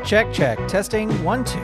Check, check. Testing 1, 2.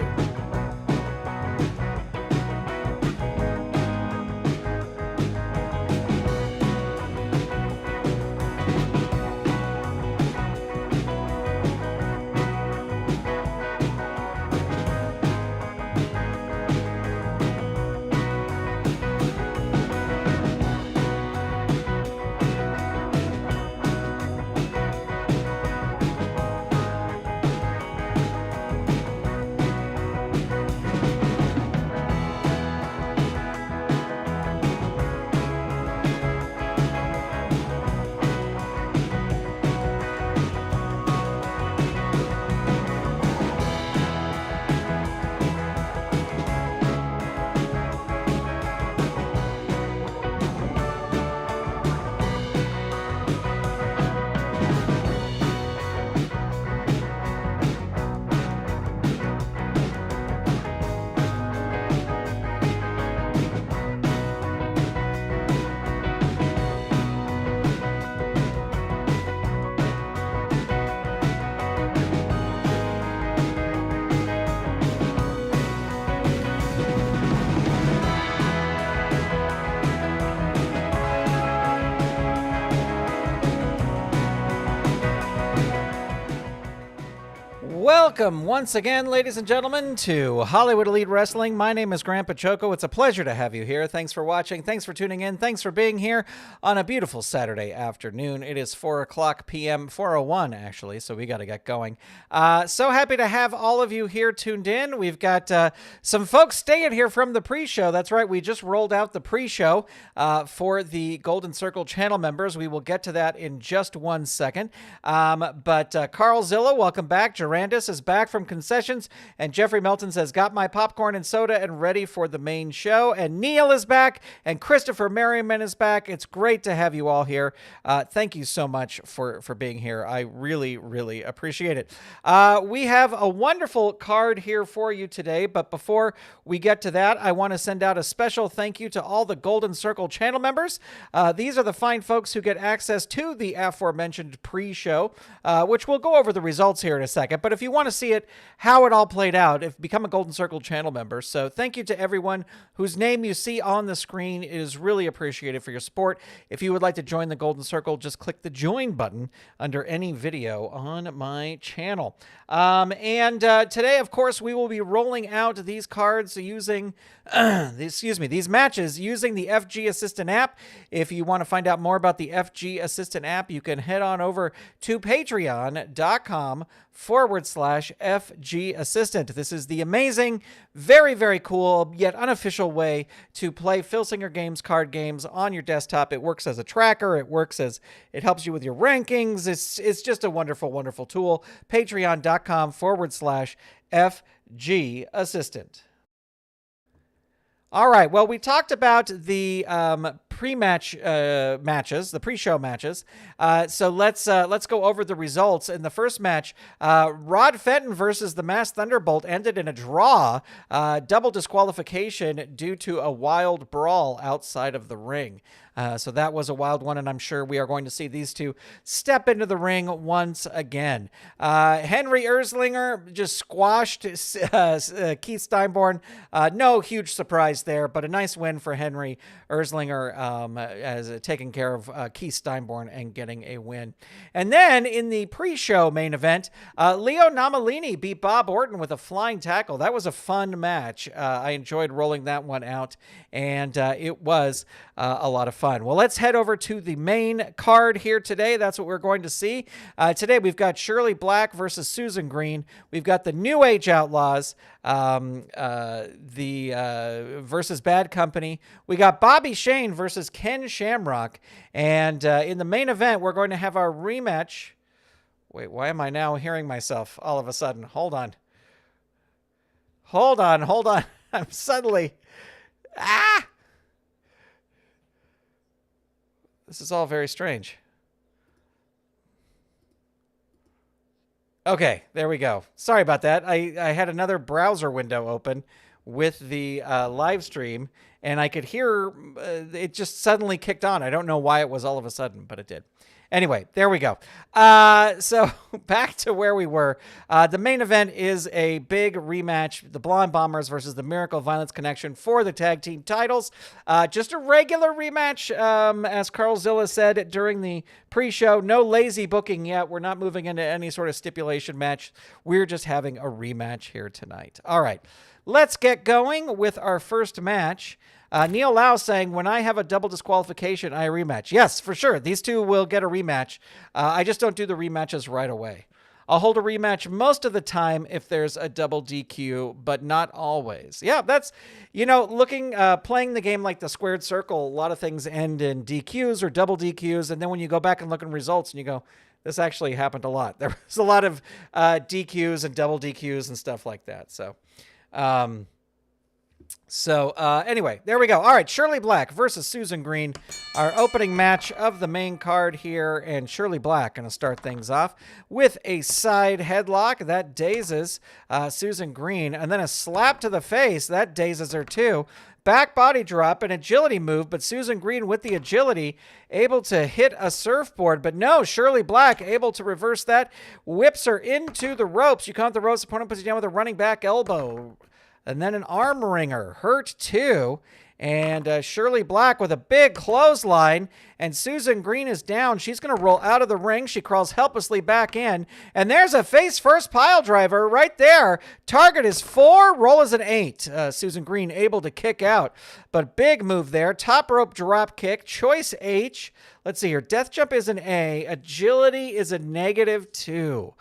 Welcome once again, ladies and gentlemen, to Hollywood Elite Wrestling. My name is Grandpa Choco. It's a pleasure to have you here. Thanks for watching. Thanks for tuning in. Thanks for being here on a beautiful Saturday afternoon. It is 4 o'clock p.m., 4:01 actually, so we got to get going. So happy to have all of you here tuned in. We've got some folks staying here from the pre-show. That's right, we just rolled out the pre-show for the Golden Circle channel members. We will get to that in just 1 second. But Carl Zilla, welcome back. Durandus is back from concessions, and Jeffrey Melton says, got my popcorn and soda and ready for the main show. And Neil is back, and Christopher Merriman is back. It's great to have you all here. Thank you so much for being here. I really, really appreciate it. We have a wonderful card here for you today, but before we get to that, I want to send out a special thank you to all the Golden Circle channel members. These are the fine folks who get access to the aforementioned pre-show, which we'll go over the results here in a second. But if you want to see it, how it all played out, become a Golden Circle channel member. So thank you to everyone whose name you see on the screen. It is really appreciated for your support. If you would like to join the Golden Circle, just click the join button under any video on my channel. Today, of course, we will be rolling out these cards using, these matches using the FG Assistant app. If you want to find out more about the FG Assistant app, you can head on over to patreon.com/FG Assistant. This is the amazing, very, very cool, yet unofficial way to play Filsinger games, card games on your desktop. It works as a tracker. It helps you with your rankings. It's just a wonderful, wonderful tool. Patreon.com/FG Assistant. All right. Well, we talked about the pre-match matches, the pre-show matches. So let's go over the results. In the first match, Rod Fenton versus the Masked Thunderbolt ended in a draw, double disqualification due to a wild brawl outside of the ring. So that was a wild one, and I'm sure we are going to see these two step into the ring once again. Henry Irslinger just squashed Keith Steinborn. No huge surprise there, but a nice win for Henry Irslinger as taking care of Keith Steinborn and getting a win. And then in the pre-show main event, Leo Nomellini beat Bob Orton with a flying tackle. That was a fun match. I enjoyed rolling that one out, and it was a lot of fun. Well, let's head over to the main card here today. That's what we're going to see. Today, we've got Shirley Black versus Susan Green. We've got the New Age Outlaws versus Bad Company. We got Bobby Shane versus Ken Shamrock. And in the main event, we're going to have our rematch. Wait, why am I now hearing myself all of a sudden? Hold on. I'm suddenly... This is all very strange. Okay, there we go. Sorry about that. I had another browser window open with the live stream, and I could hear it just suddenly kicked on. I don't know why it was all of a sudden, but it did. Anyway, there we go. So back to where we were. The main event is a big rematch. The Blonde Bombers versus the Miracle Violence Connection for the tag team titles. Just a regular rematch, as Carl Zilla said during the pre-show. No lazy booking yet. We're not moving into any sort of stipulation match. We're just having a rematch here tonight. All right, let's get going with our first match. Neil Lau saying, when I have a double disqualification, I rematch. Yes, for sure. These two will get a rematch. I just don't do the rematches right away. I'll hold a rematch most of the time if there's a double DQ, but not always. Yeah, that's, playing the game like the squared circle, a lot of things end in DQs or double DQs. And then when you go back and look at results and you go, this actually happened a lot. There was a lot of DQs and double DQs and stuff like that. Anyway, there we go. All right, Shirley Black versus Susan Green, our opening match of the main card here, and Shirley Black going to start things off with a side headlock that dazes Susan Green, and then a slap to the face that dazes her too. Back body drop, an agility move, but Susan Green with the agility able to hit a surfboard, but no, Shirley Black able to reverse that, whips her into the ropes. You count the ropes, opponent puts you down with a running back elbow. And then an arm wringer, hurt too. And Shirley Black with a big clothesline. And Susan Green is down. She's going to roll out of the ring. She crawls helplessly back in. And there's a face-first pile driver right there. Target is 4, roll is an 8. Susan Green able to kick out. But big move there. Top rope drop kick. Choice H. Let's see here. Death jump is an A. Agility is a -2.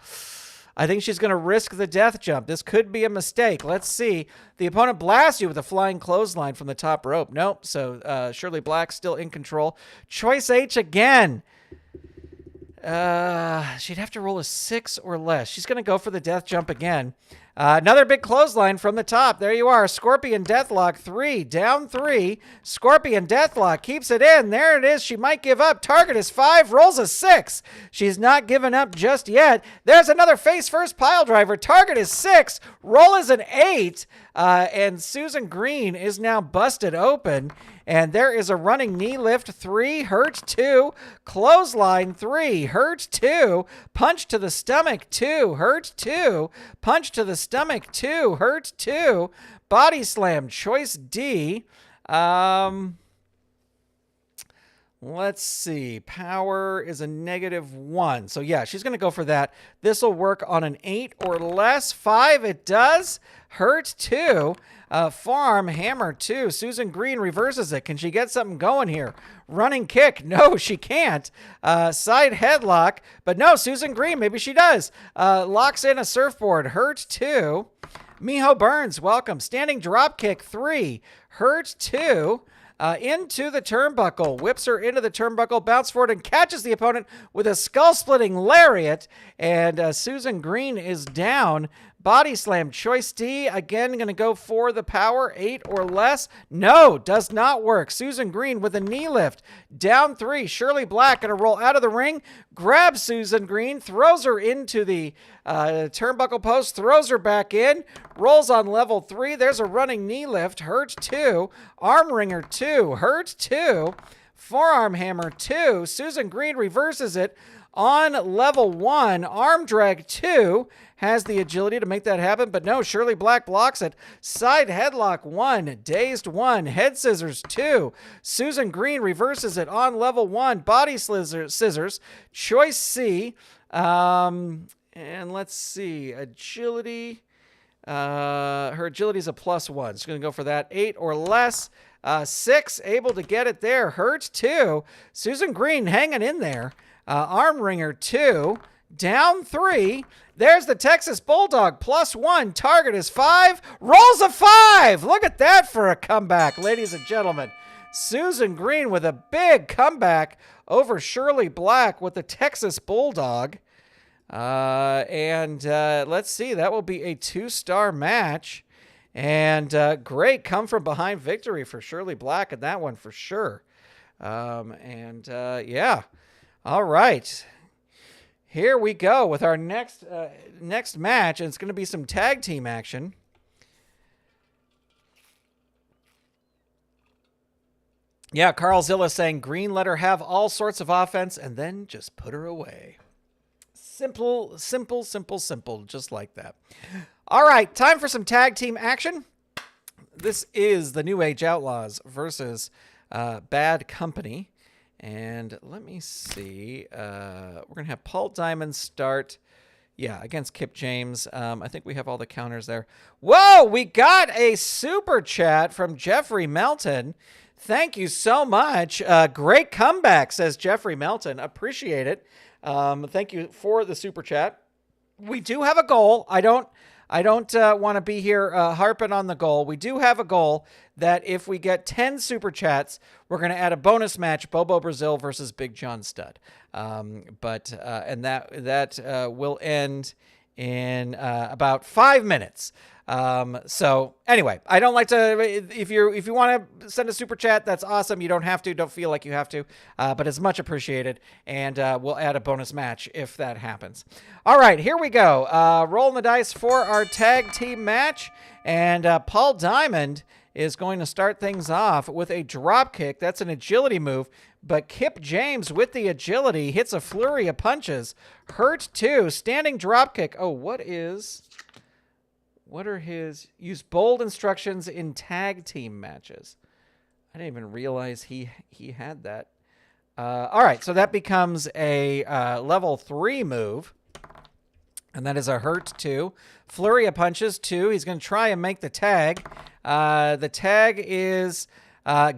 I think she's going to risk the death jump. This could be a mistake. Let's see. The opponent blasts you with a flying clothesline from the top rope. Nope. So Shirley Black still in control. Choice H again. She'd have to roll a 6 or less. She's going to go for the death jump again. Another big clothesline from the top. There you are. Scorpion Deathlock 3. Down 3. Scorpion Deathlock keeps it in. There it is. She might give up. Target is 5. Rolls a 6. She's not given up just yet. There's another face first pile driver. Target is 6. Roll is an 8. And Susan Green is now busted open. And there is a running knee lift, 3, hurt 2, clothesline 3, hurt 2, punch to the stomach 2, hurt 2, punch to the stomach 2, hurt 2, body slam, choice D. Let's see. Power is a -1. So yeah, she's going to go for that. This will work on an 8 or less. 5, it does. Hurt 2. Forearm hammer 2. Susan Green reverses it. Can she get something going here? Running kick. No, she can't. Side headlock. But no, Susan Green, maybe she does. Locks in a surfboard. Hurt 2. Miho Burns, welcome. Standing drop kick 3. Hurt 2. Into the turnbuckle, whips her into the turnbuckle, bounce forward and catches the opponent with a skull-splitting lariat. And Susan Green is down. Body slam, choice D. Again, going to go for the power, 8 or less. No, does not work. Susan Green with a knee lift. Down 3. Shirley Black going to roll out of the ring, grabs Susan Green, throws her into the turnbuckle post, throws her back in, rolls on level 3. There's a running knee lift. Hurt 2. Arm wringer 2. Hurt 2. Forearm hammer 2. Susan Green reverses it on level 1. Arm drag 2. Has the agility to make that happen, but no, Shirley Black blocks it. Side headlock 1, dazed 1, head scissors 2. Susan Green reverses it on level 1, body scissors, choice C. And let's see, agility. Her agility is a +1. She's going to go for that. 8 or less. 6, able to get it there. Hurt 2. Susan Green hanging in there. Arm wringer 2. Down 3. There's the Texas Bulldog, +1. Target is 5. Rolls a 5. Look at that for a comeback, ladies and gentlemen. Susan Green with a big comeback over Shirley Black with the Texas Bulldog. Let's see, that will be a 2-star match. And great come from behind victory for Shirley Black in that one for sure. Yeah. All right. Here we go with our next match, and it's going to be some tag team action. Yeah, Carl Zilla saying green let her have all sorts of offense and then just put her away. Simple, simple, simple, simple, just like that. All right, time for some tag team action. This is the New Age Outlaws versus Bad Company. And let me see. We're going to have Paul Diamond start, against Kip James. I think we have all the counters there. Whoa, we got a super chat from Jeffrey Melton. Thank you so much. Great comeback, says Jeffrey Melton. Appreciate it. Thank you for the super chat. We do have a goal. I don't want to be here harping on the goal. We do have a goal that if we get 10 super chats, we're going to add a bonus match, Bobo Brazil versus Big John Studd. And that will end in about 5 minutes. So anyway, I don't like to, if you want to send a super chat, that's awesome. You don't have to, don't feel like you have to, but it's much appreciated. And, we'll add a bonus match if that happens. All right, here we go. Rolling the dice for our tag team match. And, Paul Diamond is going to start things off with a drop kick. That's an agility move, but Kip James with the agility hits a flurry of punches. Hurt 2, standing drop kick. Oh, what are his use bold instructions in tag team matches? I didn't even realize he had that. All right, so that becomes a level 3 move, and that is a hurt 2. Flurry of punches 2. He's going to try and make the tag. The tag is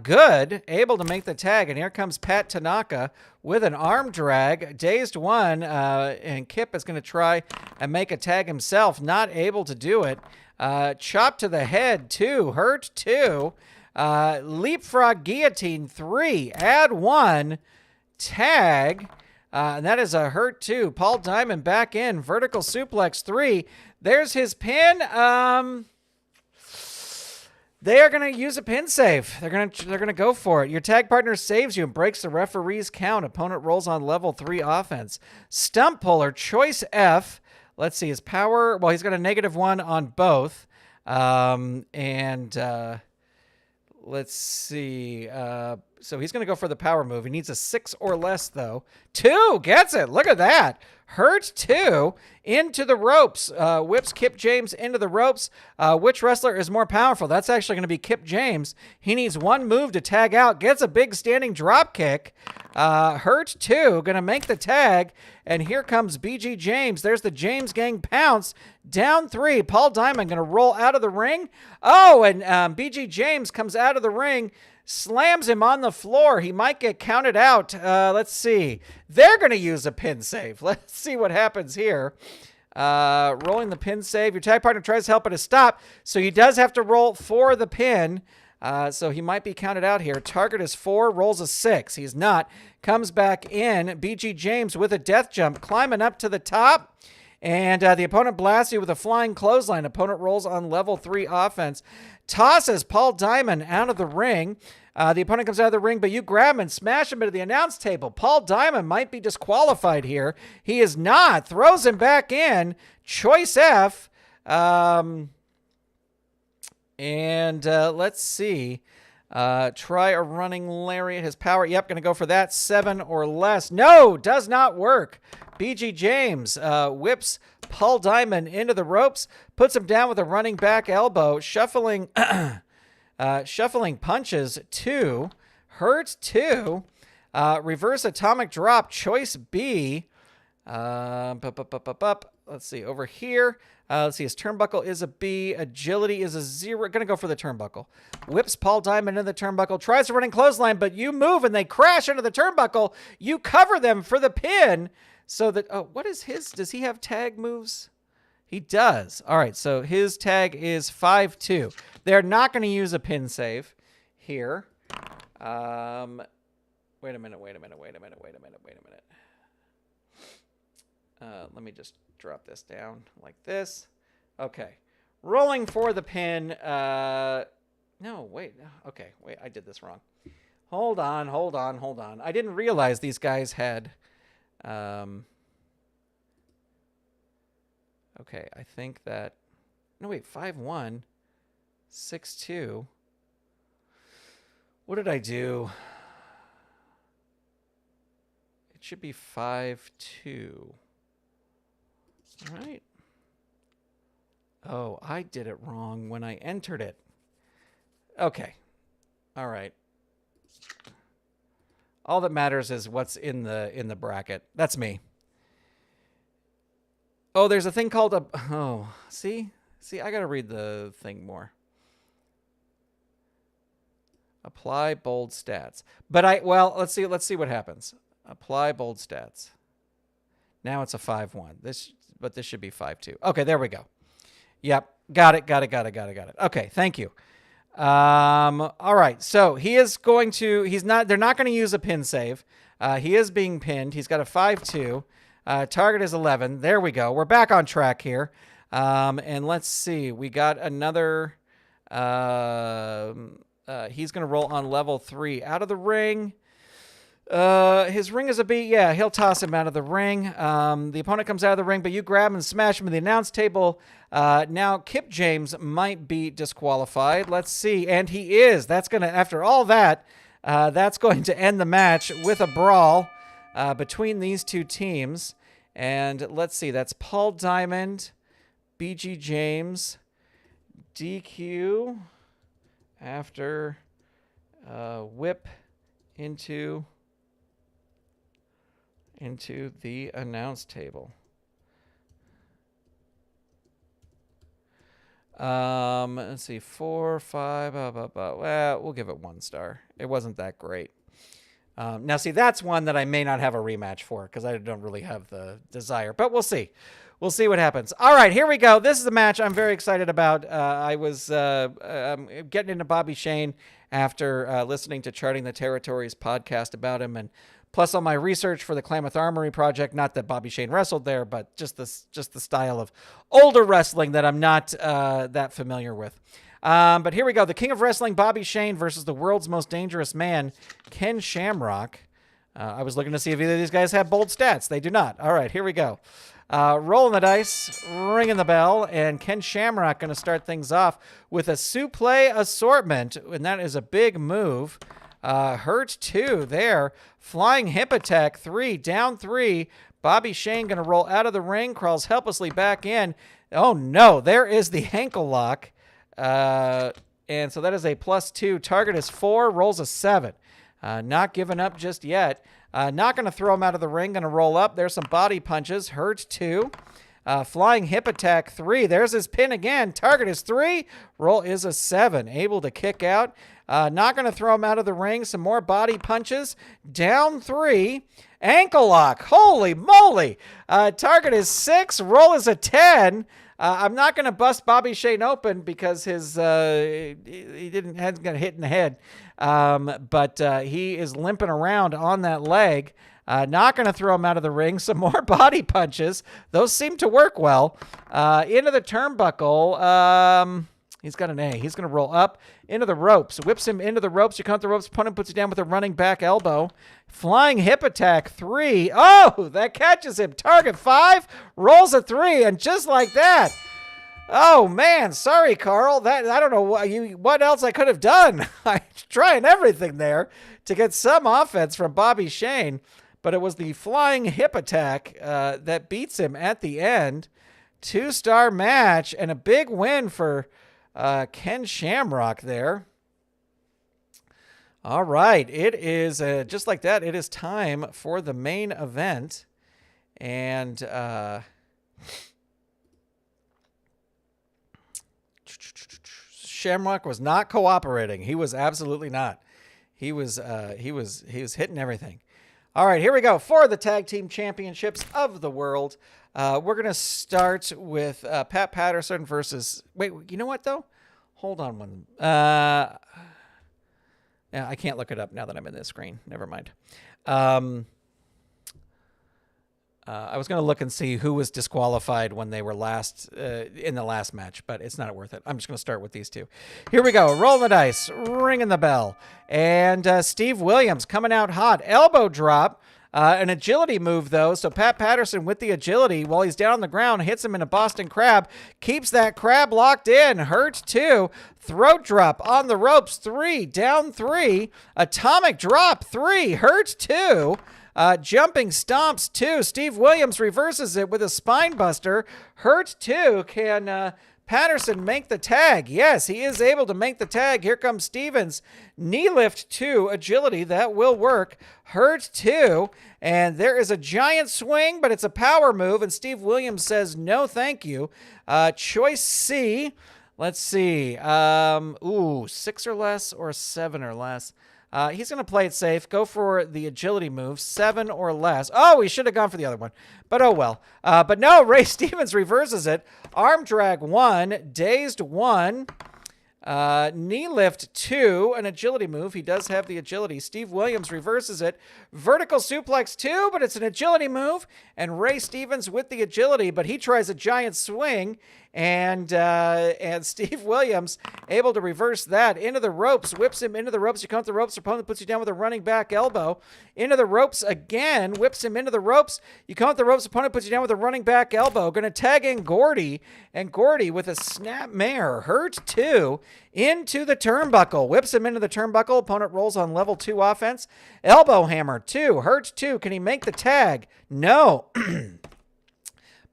good, able to make the tag, and here comes Pat Tanaka with an arm drag. Dazed 1, and Kip is going to try and make a tag himself. Not able to do it. Chop to the head 2, hurt 2. Leapfrog guillotine 3, add 1, tag. And that is a hurt 2. Paul Diamond back in. Vertical suplex 3. There's his pin. They are going to use a pin save. They're going to go for it. Your tag partner saves you and breaks the referee's count. Opponent rolls on level 3 offense. Stump puller, choice F. Let's see his power. Well, he's got a -1 on both. Let's see. So he's going to go for the power move. He needs a 6 or less, though. 2 gets it. Look at that. Hurt 2 into the ropes. Whips Kip James into the ropes. Which wrestler is more powerful? That's actually going to be Kip James. He needs 1 move to tag out. Gets a big standing drop kick. Hurt 2. Going to make the tag. And here comes BG James. There's the James Gang pounce. Down 3. Paul Diamond going to roll out of the ring. Oh, and BG James comes out of the ring. Slams him on the floor. He might get counted out. Let's see. They're going to use a pin save. Let's see what happens here. Rolling the pin save. Your tag partner tries to help it to stop, so he does have to roll for the pin. So he might be counted out here. Target is 4, rolls a 6. He's not. Comes back in. BG James with a death jump, climbing up to the top. And the opponent blasts you with a flying clothesline. Opponent rolls on level 3 offense. Tosses Paul Diamond out of the ring. The opponent comes out of the ring, but you grab him and smash him into the announce table. Paul Diamond might be disqualified here. He is not. Throws him back in. Choice F. Let's see. Try a running lariat. His power. Yep, going to go for that. 7 or less. No, does not work. BG James whips Paul Diamond into the ropes, puts him down with a running back elbow, shuffling punches 2, hurt 2, reverse atomic drop, choice B. Let's see, over here. Let's see, his turnbuckle is a B. Agility is a 0. Going to go for the turnbuckle. Whips Paul Diamond into the turnbuckle. Tries to run in clothesline, but you move and they crash into the turnbuckle. You cover them for the pin. So that, what is his? Does he have tag moves? He does. All right, so his tag is 5-2. They're not going to use a pin save here. Wait a minute. Let me just drop this down like this. Okay. Rolling for the pin. No, wait. Okay, wait, I did this wrong. Hold on. I didn't realize these guys had... Okay, I think that... No, wait, 5-1, 6-2. What did I do? It should be 5-2. All right. Oh, I did it wrong when I entered it. Okay. All right. All that matters is what's in the bracket. That's me. Oh, there's a thing called a... Oh, see? See, I got to read the thing more. Apply bold stats. But well, let's see what happens. Apply bold stats. Now it's a 5-1. But this should be 5-2. Okay, there we go. Yep. Got it. Okay, thank you. All right. So he is going to, they're not going to use a pin save. He is being pinned. He's got a 5-2. Target is 11. There we go. We're back on track here. And let's see. We got another, he's going to roll on level 3 out of the ring. His ring is a beat. Yeah, he'll toss him out of the ring. The opponent comes out of the ring, but you grab him and smash him in the announce table. Now Kip James might be disqualified. Let's see. And he is. That's going to, after all that, that's going to end the match with a brawl between these two teams. And let's see. That's Paul Diamond, BG James, DQ after whip into the announce table. Let's see, 4, 5, well, we'll give it 1 star. It wasn't that great. Now, see, that's one that I may not have a rematch for because I don't really have the desire, but we'll see. We'll see what happens. All right, here we go. This is a match I'm very excited about. I was getting into Bobby Shane after listening to Charting the Territories podcast about him, and plus all my research for the Klamath Armory project. Not that Bobby Shane wrestled there, but just the style of older wrestling that I'm not that familiar with. But here we go. The King of Wrestling, Bobby Shane, versus the world's most dangerous man, Ken Shamrock. I was looking to see if either of these guys have bold stats. They do not. All right, here we go. Rolling the dice, ringing the bell, and Ken Shamrock going to start things off with a suplex assortment, and that is a big move. Hurt 2 there. Flying hip attack 3, down 3. Bobby Shane going to roll out of the ring, crawls helplessly back in. Oh no, there is the ankle lock. And so that is a +2. Target is 4, rolls a 7. Not giving up just yet. Not going to throw him out of the ring. Going to roll up. There's some body punches. Hurt 2. Flying hip attack 3. There's his pin again. Target is 3. Roll is a 7. Able to kick out. Not going to throw him out of the ring. Some more body punches. Down 3. Ankle lock. Holy moly. Target is 6. Roll is a 10. I'm not going to bust Bobby Shane open because his he hadn't got hit in the head. But he is limping around on that leg. Not going to throw him out of the ring. Some more body punches. Those seem to work well. Into the turnbuckle. He's got an A. He's going to roll up into the ropes. Whips him into the ropes. You count the ropes. Opponent puts you down with a running back elbow. Flying hip attack 3. Oh, that catches him. Target 5. Rolls a 3. And just like that. Oh, man. Sorry, Carl. I don't know what else I could have done. I'm trying everything there to get some offense from Bobby Shane. But it was the flying hip attack that beats him at the end. 2-star match and a big win for Ken Shamrock there. All right. It is just like that. It is time for the main event. And Shamrock was not cooperating. He was absolutely not. He was hitting everything. All right, here we go for the Tag Team Championships of the World. We're going to start with Pat Patterson versus... Wait, you know what, though? Hold on one. Yeah, I can't look it up now that I'm in this screen. Never mind. I was going to look and see who was disqualified when they were last in the last match, but it's not worth it. I'm just going to start with these two. Here we go. Roll the dice. Ringing the bell. And Steve Williams coming out hot. Elbow drop. An agility move, though, so Pat Patterson with the agility while he's down on the ground hits him in a Boston Crab, keeps that crab locked in. Hurt 2. Throat drop on the ropes 3. Down 3. Atomic drop 3. Hurt 2. Jumping stomps 2. Steve Williams reverses it with a spine buster. Hurt 2. Can Patterson make the tag? Yes, he is able to make the tag. Here comes Stevens. Knee lift 2. Agility. That will work. Hurt 2. And there is a giant swing, but it's a power move. And Steve Williams says, no, thank you. Choice C. Let's see. 6 or less or 7 or less. He's going to play it safe. Go for the agility move. 7 or less. Oh, he should have gone for the other one. But oh well. But no, Ray Stevens reverses it. Arm drag 1. Dazed 1. Knee lift 2. An agility move. He does have the agility. Steve Williams reverses it. Vertical suplex 2, but it's an agility move. And Ray Stevens with the agility, but he tries a giant swing. And Steve Williams able to reverse that into the ropes, whips him into the ropes. You count the ropes, opponent puts you down with a running back elbow. Into the ropes again, whips him into the ropes. You count the ropes, opponent puts you down with a running back elbow. Going to tag in Gordy, and Gordy with a snap mare. Hurt 2 into the turnbuckle. Whips him into the turnbuckle. Opponent rolls on level 2 offense. Elbow hammer 2. Hurt 2. Can he make the tag? No.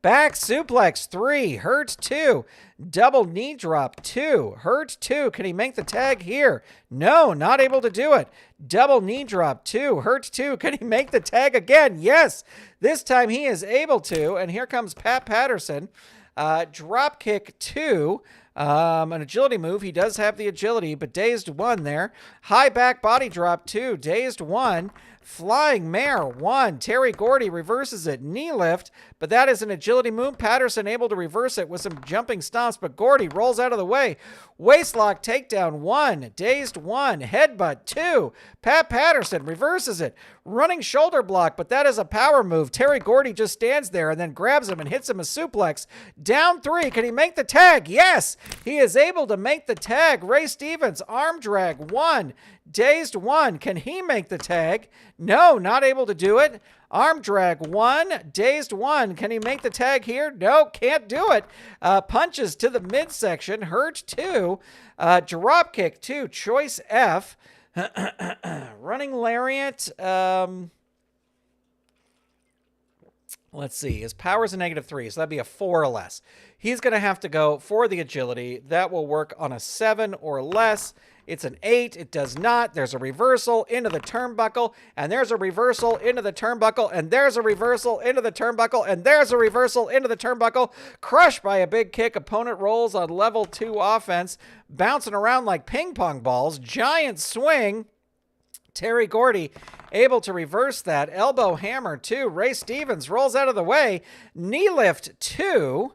Back suplex 3. Hurt 2. Double knee drop 2. Hurt 2. Can he make the tag here? No, not able to do it. Double knee drop 2. Hurt 2. Can he make the tag again? Yes. This time he is able to. And here comes Pat Patterson. Drop kick 2. An agility move. He does have the agility, but dazed 1 there. High back body drop 2. Dazed 1. Flying mare 1. Terry Gordy reverses it. Knee lift, but that is an agility move. Patterson able to reverse it with some jumping stomps, but Gordy rolls out of the way. Waistlock takedown 1. Dazed 1. Headbutt 2. Pat Patterson reverses it. Running shoulder block, but that is a power move. Terry Gordy just stands there and then grabs him and hits him a suplex. Down 3. Can he make the tag? Yes, he is able to make the tag. Ray Stevens, arm drag 1. Dazed 1. Can he make the tag? No, not able to do it. Arm drag 1. Dazed 1. Can he make the tag here? No, can't do it. Punches to the midsection. Hurt 2. Drop kick 2. Choice F. Running lariat. Let's see. His power's a -3, so that'd be a 4 or less. He's going to have to go for the agility. That will work on a 7 or less. It's an 8. It does not. There's a reversal into the turnbuckle, and there's a reversal into the turnbuckle, and there's a reversal into the turnbuckle, and there's a reversal into the turnbuckle. Crushed by a big kick. Opponent rolls on level 2 offense, bouncing around like ping pong balls. Giant swing. Terry Gordy able to reverse that. Elbow hammer 2. Ray Stevens rolls out of the way. Knee lift 2.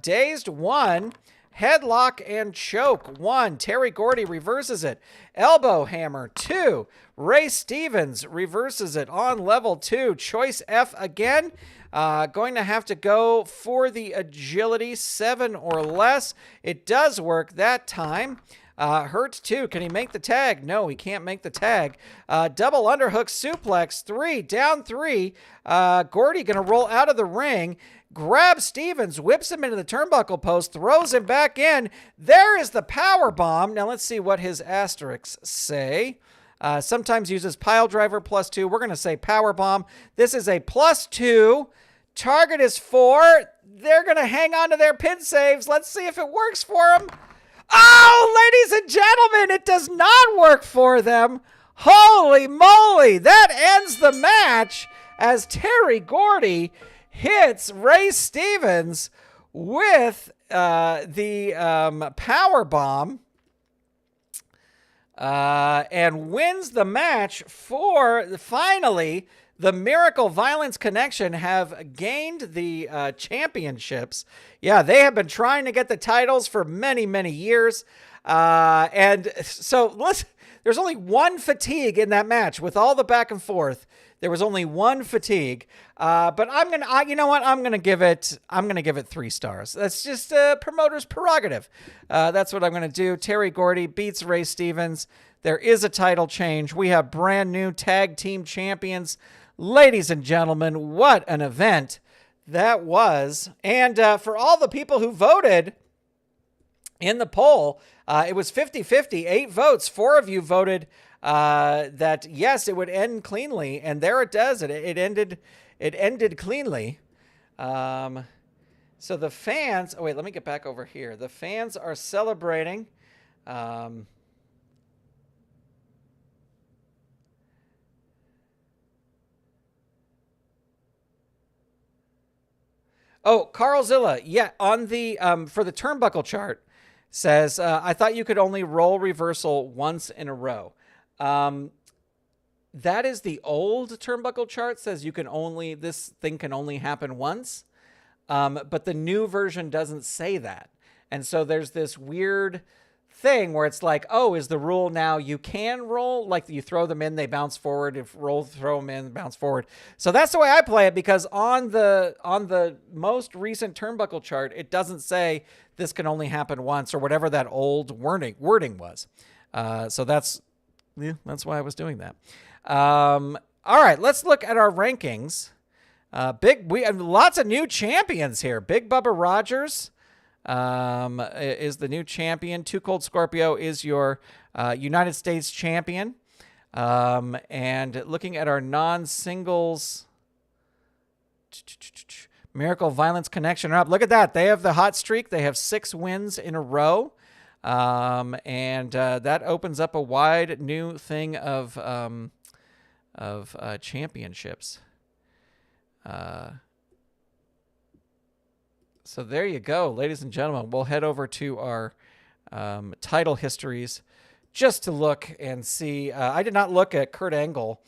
Dazed 1. Headlock and choke 1. Terry Gordy reverses it. Elbow hammer 2. Ray Stevens reverses it on level 2. Choice F again. Going to have to go for the agility, 7 or less. It does work that time. Hurt 2. Can he make the tag? No, he can't make the tag. Double underhook suplex 3. Down 3. Gordy going to roll out of the ring. Grabs Stevens, whips him into the turnbuckle post, throws him back in. There is the power bomb. Now let's see what his asterisks say. Sometimes uses pile driver +2. We're going to say power bomb. This is a +2. Target is 4. They're going to hang on to their pin saves. Let's see if it works for them. Oh, ladies and gentlemen, it does not work for them. Holy moly. That ends the match as Terry Gordy hits Ray Stevens with the power bomb and wins the match for finally the Miracle Violence Connection have gained the championships. Yeah, they have been trying to get the titles for many, many years. And so there's There's only one fatigue in that match with all the back and forth. There was only one fatigue, but you know what? I'm gonna give it 3 stars. That's just a promoter's prerogative. That's what I'm gonna do. Terry Gordy beats Ray Stevens. There is a title change. We have brand new tag team champions, ladies and gentlemen. What an event that was! And for all the people who voted in the poll, it was 50-50, 8 votes. 4 of you voted that yes, it would end cleanly, and there it does. It ended cleanly. So the fans. Oh wait, let me get back over here. The fans are celebrating. Oh, Carl Zilla, yeah, on the for the turnbuckle chart says I thought you could only roll reversal once in a row. That is the old turnbuckle chart, says this thing can only happen once. But the new version doesn't say that. And so there's this weird thing where it's like, oh, is the rule now you can roll? Like you throw them in, they bounce forward. Throw them in, bounce forward. So that's the way I play it, because on the most recent turnbuckle chart, it doesn't say this can only happen once or whatever that old wording was. So that's why I was doing that. All right, let's look at our rankings. We have lots of new champions here. Big Bubba Rogers is the new champion. Too Cold Scorpio is your United States champion. And looking at our non-singles, Miracle Violence Connection are up. Look at that. They have the hot streak. They have 6 wins in a row. And that opens up a wide new thing of championships. So there you go, ladies and gentlemen. We'll head over to our title histories just to look and see. I did not look at Kurt Angle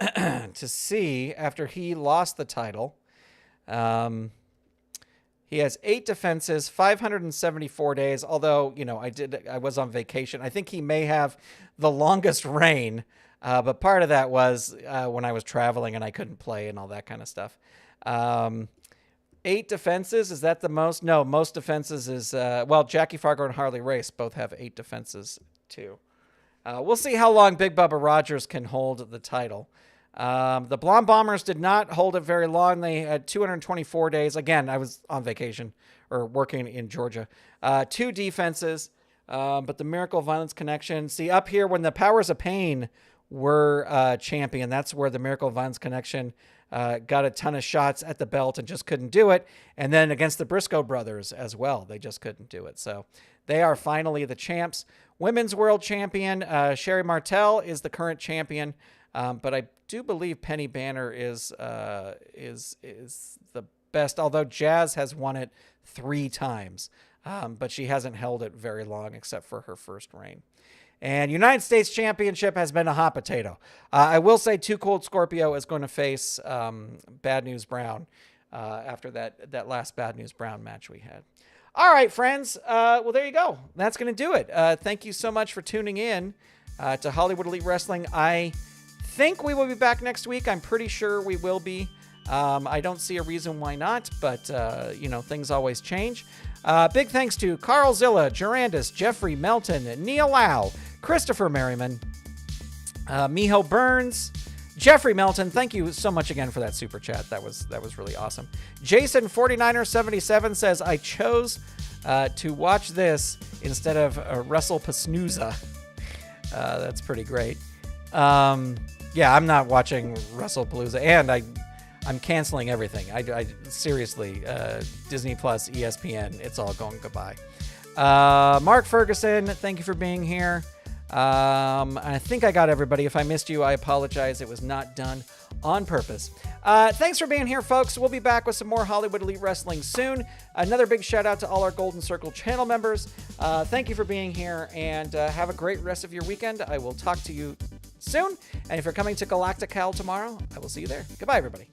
to see after he lost the title. He has 8 defenses, 574 days. Although, I was on vacation. I think he may have the longest reign. But part of that was when I was traveling and I couldn't play and all that kind of stuff. 8 defenses, is that the most? No, most defenses is, Jackie Fargo and Harley Race both have 8 defenses too. We'll see how long Big Bubba Rogers can hold the title. The Blonde Bombers did not hold it very long. They had 224 days. Again, I was on vacation or working in Georgia. 2 defenses, but the Miracle Violence Connection. See, up here, when the Powers of Pain were champion, that's where the Miracle Violence Connection got a ton of shots at the belt and just couldn't do it. And then against the Briscoe brothers as well, they just couldn't do it. So they are finally the champs. Women's World Champion Sherry Martel is the current champion, but I do believe Penny Banner is the best. Although Jazz has won it 3 times, but she hasn't held it very long except for her first reign. And United States Championship has been a hot potato. I will say Too Cold Scorpio is going to face Bad News Brown after that last Bad News Brown match we had. All right, friends. Well, there you go. That's going to do it. Thank you so much for tuning in to Hollywood Elite Wrestling. I think we will be back next week. I'm pretty sure we will be. I don't see a reason why not, but, things always change. Big thanks to Carl Zilla, Durandus, Jeffrey Melton, Neil Lau, Christopher Merriman, Miho Burns, Jeffrey Melton. Thank you so much again for that super chat. That was really awesome. Jason 49er77 says, I chose to watch this instead of WrestlePasnooza. That's pretty great. Yeah, I'm not watching WrestlePalooza, and I'm canceling everything. I seriously, Disney Plus, ESPN, it's all going goodbye. Mark Ferguson, thank you for being here. I think I got everybody. If I missed you, I apologize. It was not done on purpose. Thanks for being here, folks. We'll be back with some more Hollywood Elite Wrestling soon. Another big shout out to all our Golden Circle channel members. Thank you for being here, and have a great rest of your weekend. I will talk to you soon. And if you're coming to Galactic Cal tomorrow, I will see you there. Goodbye, everybody.